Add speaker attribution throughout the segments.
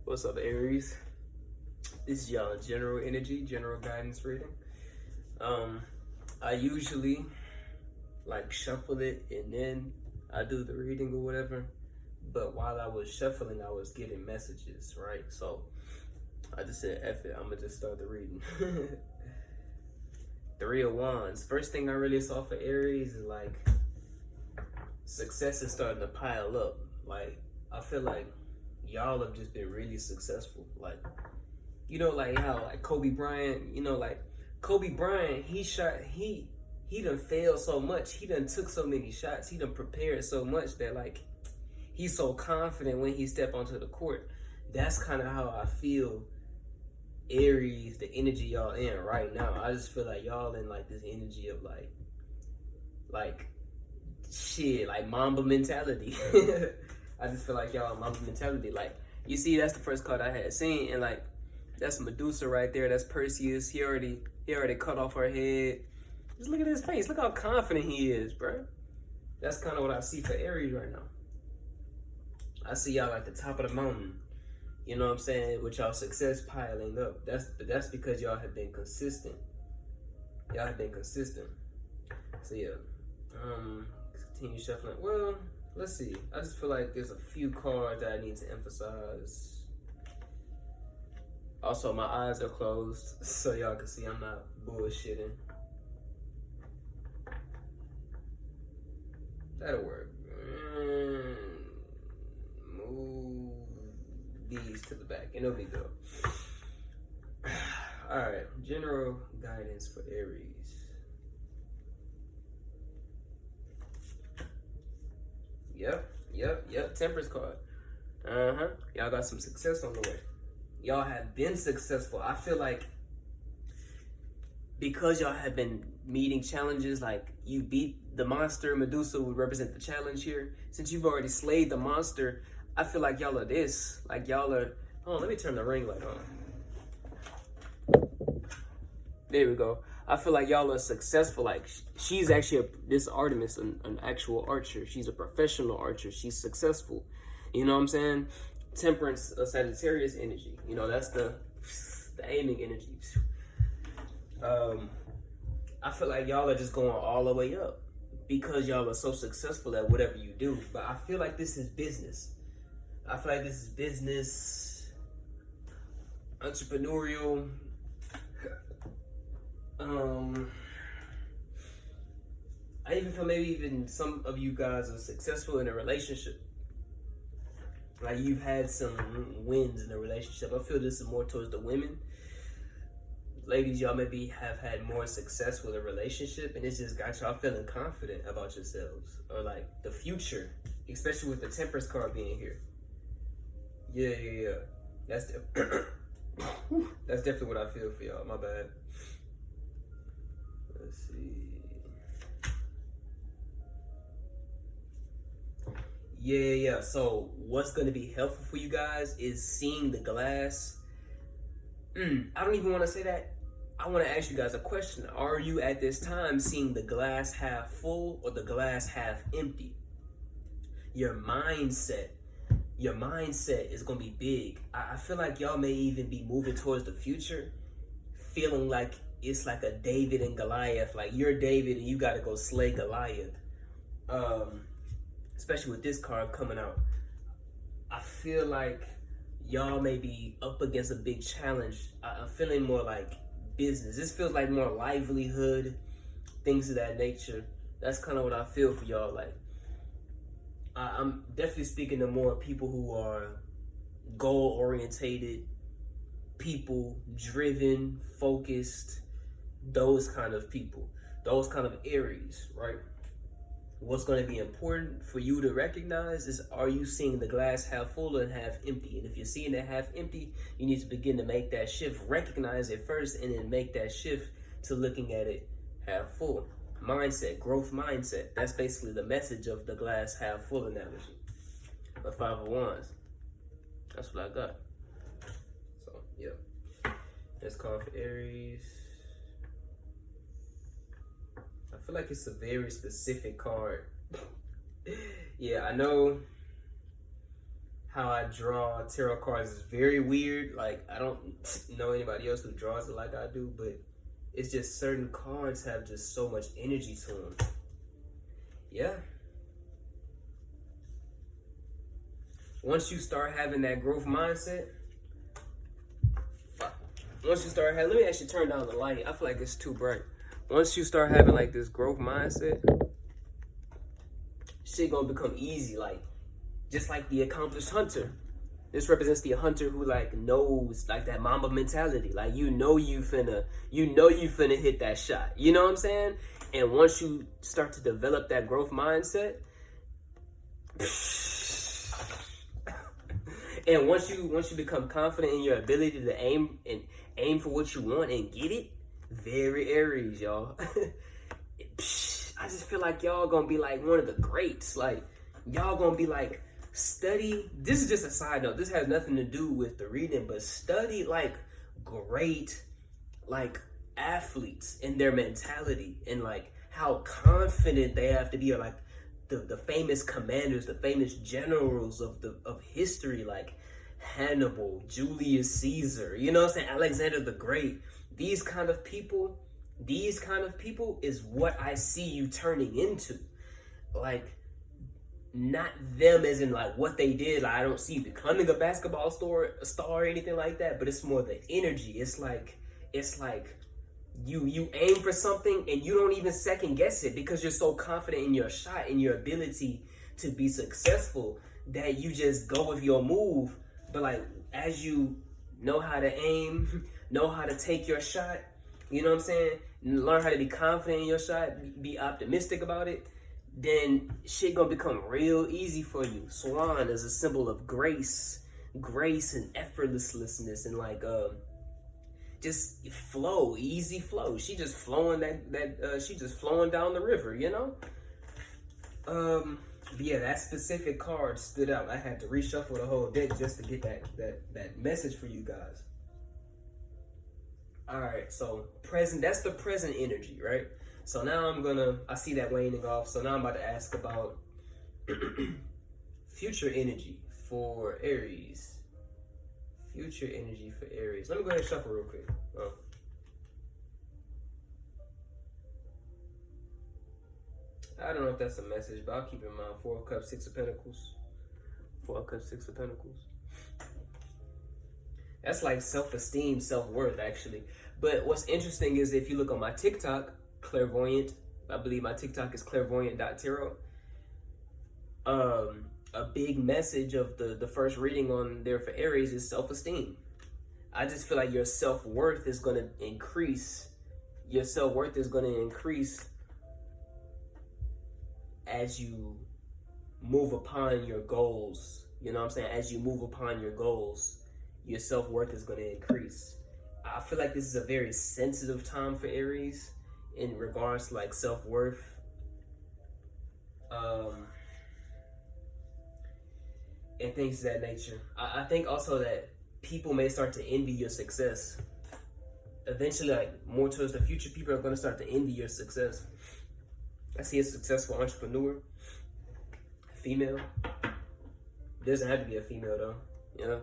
Speaker 1: What's up, Aries? This is y'all general energy, general guidance reading. I usually like shuffle it and then I do the reading or whatever. But while I was shuffling, I was getting messages, right? So I just said, F it, I'm gonna just start the reading. Three of Wands. First thing I really saw for Aries is like success is starting to pile up. Like, I feel like y'all have just been really successful. Like, you know, like how like Kobe Bryant, you know, like Kobe Bryant, he done failed so much. He done took so many shots. He done prepared so much that like he's so confident when he step onto the court. That's kind of how I feel Aries, the energy y'all in right now. I just feel like y'all in like this energy of like shit, like mamba mentality. I just feel like y'all mamba mentality. Like, you see, that's the first card I had seen, and like that's Medusa right there. That's Perseus. He already cut off her head. Just look at his face. Look how confident he is, bro. That's kind of what I see for Aries right now. I see y'all at the top of the mountain. You know what I'm saying? With y'all success piling up. That's because y'all have been consistent. Y'all have been consistent. So yeah. Continue shuffling. Well, let's see. I just feel like there's a few cards that I need to emphasize. Also, my eyes are closed, so y'all can see I'm not bullshitting. That'll work. Move these to the back, and it'll be good. Alright, general guidance for Aries. Yep. Temperance card. Y'all got some success on the way. Y'all have been successful. I feel like because y'all have been meeting challenges, like you beat the monster, Medusa would represent the challenge here. Since you've already slayed the monster, I feel like y'all are this. Like y'all are, hold on, let me turn the ring light on. There we go. I feel like y'all are successful. Like she's actually this Artemis, an actual archer. She's a professional archer. She's successful. You know what I'm saying? Temperance, Sagittarius energy. You know, that's the aiming energy. I feel like y'all are just going all the way up because y'all are so successful at whatever you do. But I feel like this is business. I feel like this is business, entrepreneurial. I even feel maybe even some of you guys are successful in a relationship. Like you've had some wins in a relationship. I feel this is more towards the women. Ladies, y'all maybe have had more success with a relationship, and it's just got y'all feeling confident about yourselves or like the future, especially with the Temperance card being here. Yeah. That's that's definitely what I feel for y'all. My bad. Let's see. Yeah. So what's going to be helpful for you guys is seeing the glass. I don't even want to say that. I want to ask you guys a question. Are you at this time seeing the glass half full or the glass half empty? Your mindset is going to be big. I feel like y'all may even be moving towards the future, feeling like it's like a David and Goliath. Like you're David and you got to go slay Goliath. Especially with this card coming out. I feel like y'all may be up against a big challenge. I'm feeling more like business. This feels like more livelihood, things of that nature. That's kind of what I feel for y'all. Like, I'm definitely speaking to more people who are goal-orientated, people-driven, focused, those kind of people, those kind of Aries, right? What's going to be important for you to recognize is, are you seeing the glass half full and half empty? And if you're seeing it half empty, you need to begin to make that shift. Recognize it first and then make that shift to looking at it half full. Mindset, growth mindset. That's basically the message of the glass half full analogy. The Five of Wands. That's what I got. So, yeah. Let's call for Aries. I feel like it's a very specific card. Yeah, I know how I draw tarot cards is very weird. Like, I don't know anybody else who draws it like I do, but it's just certain cards have just so much energy to them. Yeah. Once you start having that growth mindset, once you start having, let me actually turn down the light. I feel like it's too bright. Once you start having like this growth mindset, shit gonna become easy. Like, just like the accomplished hunter. This represents the hunter who like knows like that mamba mentality. Like, you finna hit that shot. You know what I'm saying? And once you start to develop that growth mindset, and once you become confident in your ability to aim for what you want and get it, very Aries, y'all. I just feel like y'all gonna be like one of the greats. Like, y'all gonna be like, study. This is just a side note. This has nothing to do with the reading, but study like great, like athletes in their mentality and like how confident they have to be, or like the famous commanders, the famous generals of history, like Hannibal, Julius Caesar, you know what I'm saying, Alexander the Great. These kind of people is what I see you turning into. Like, not them as in like what they did. Like, I don't see you becoming a basketball star or anything like that, but it's more the energy. It's like you aim for something and you don't even second guess it because you're so confident in your shot and your ability to be successful that you just go with your move. But like, as you know how to aim, know how to take your shot, you know what I'm saying, learn how to be confident in your shot, be optimistic about it, then shit gonna become real easy for you. Swan is a symbol of grace and effortlessness, and like just flow, easy flow. She just flowing she just flowing down the river, you know. But yeah, that specific card stood out. I had to reshuffle the whole deck just to get that message for you guys. All right, so present. That's the present energy, right? So now I see that waning off. So now I'm about to ask about future energy for Aries. Future energy for Aries. Let me go ahead and shuffle real quick. I don't know if that's a message, but I'll keep in mind. 4 of Cups, 6 of Pentacles. 4 of Cups, 6 of Pentacles. That's like self-esteem, self-worth, actually. But what's interesting is if you look on my TikTok, Clairvoyant, I believe my TikTok is clairvoyant.tarot. A big message of the first reading on there for Aries is self-esteem. I just feel like your self-worth is going to increase. Your self-worth is going to increase as you move upon your goals. You know what I'm saying? As you move upon your goals, your self-worth is going to increase. I feel like this is a very sensitive time for Aries in regards to like self-worth. And things of that nature. I think also that people may start to envy your success. Eventually, like more towards the future, people are going to start to envy your success. I see a successful entrepreneur, female. Doesn't have to be a female though, you know.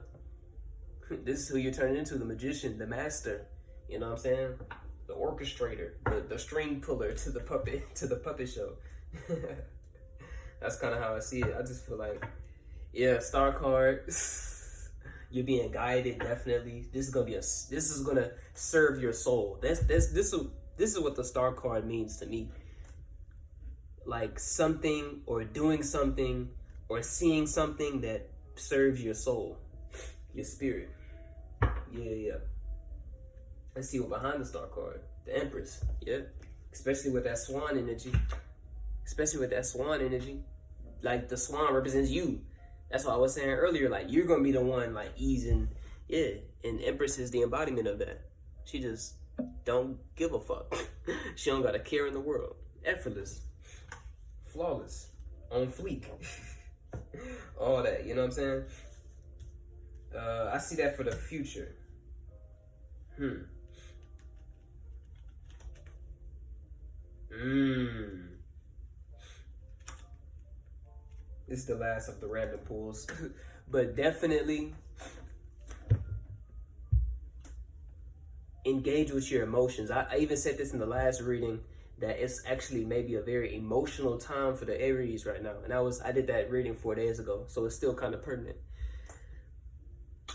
Speaker 1: This is who you're turning into: the magician, the master. You know what I'm saying? The orchestrator, the string puller to the puppet show. That's kind of how I see it. I just feel like, yeah, star card. You're being guided, definitely. This is gonna serve your soul. This is what the star card means to me. Like something or doing something or seeing something that serves your soul, your spirit. Yeah. Let's see what behind the star card. The Empress. Yeah. Especially with that swan energy. Like the swan represents you. That's what I was saying earlier. Like, you're gonna be the one like easing. Yeah. And Empress is the embodiment of that. She just don't give a fuck. She don't got a care in the world. Effortless. Flawless. On fleek. All that, you know what I'm saying? I see that for the future. This is the last of the random pulls. But definitely engage with your emotions. I even said this in the last reading, that it's actually maybe a very emotional time for the Aries right now. And I did that reading 4 days ago, so it's still kind of pertinent.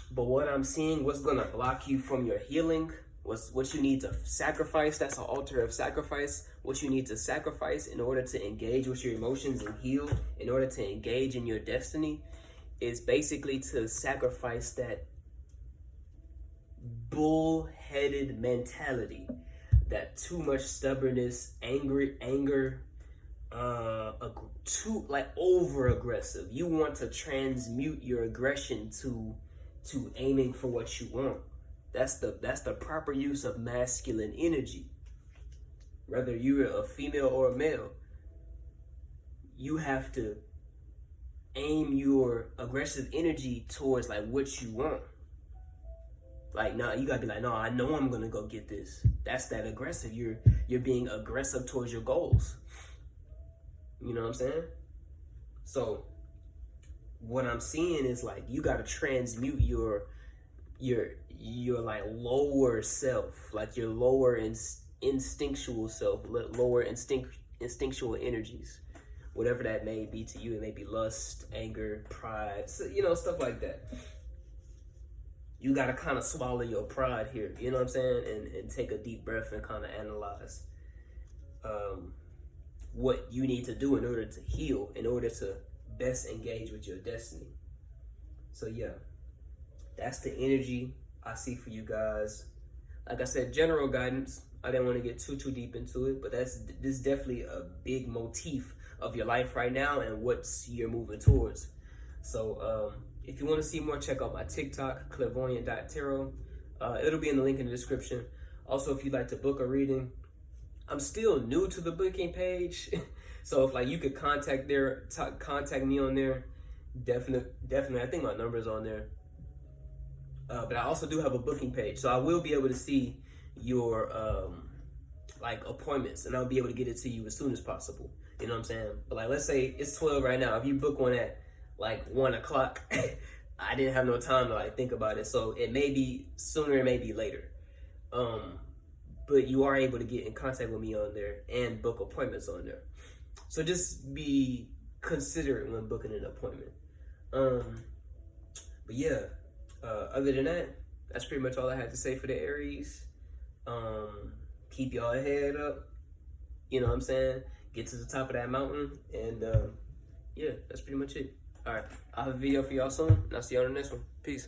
Speaker 1: But what I'm seeing, what's gonna block you from your healing, what you need to sacrifice, that's an altar of sacrifice. What you need to sacrifice in order to engage with your emotions and heal, in order to engage in your destiny, is basically to sacrifice that bull-headed mentality, that too much stubbornness, anger, too like over aggressive. You want to transmute your aggression to aiming for what you want. That's the proper use of masculine energy. Whether you're a female or a male, you have to aim your aggressive energy towards like what you want. Like, nah, you gotta be like, no, I know I'm gonna go get this. That's that aggressive. You're being aggressive towards your goals. You know what I'm saying? So what I'm seeing is like, you gotta transmute your like lower self, like your lower instinctual self, lower instinctual energies, whatever that may be to you. It may be lust, anger, pride, so, you know, stuff like that. You gotta kind of swallow your pride here, you know what I'm saying, and take a deep breath and kind of analyze what you need to do in order to heal, in order to best engage with your destiny. So yeah, that's the energy I see for you guys. Like I said, general guidance. I didn't want to get too deep into it, but this is definitely a big motif of your life right now and what you're moving towards. So if you want to see more, check out my TikTok, clairvoyant.tarot. It'll be in the link in the description. Also, if you'd like to book a reading, I'm still new to the booking page. So if like you could contact me on there, definitely. I think my number's on there. But I also do have a booking page, so I will be able to see your like appointments, and I'll be able to get it to you as soon as possible. You know what I'm saying? But like, let's say it's 12 right now. If you book one at like 1 o'clock, I didn't have no time to like think about it, so it may be sooner, it may be later. But you are able to get in contact with me on there and book appointments on there. So just be considerate when booking an appointment. But yeah, other than that, that's pretty much all I had to say for the Aries. Keep y'all head up. You know what I'm saying? Get to the top of that mountain, and yeah, that's pretty much it. All right, I'll have a video for y'all soon, and I'll see y'all on the next one. Peace.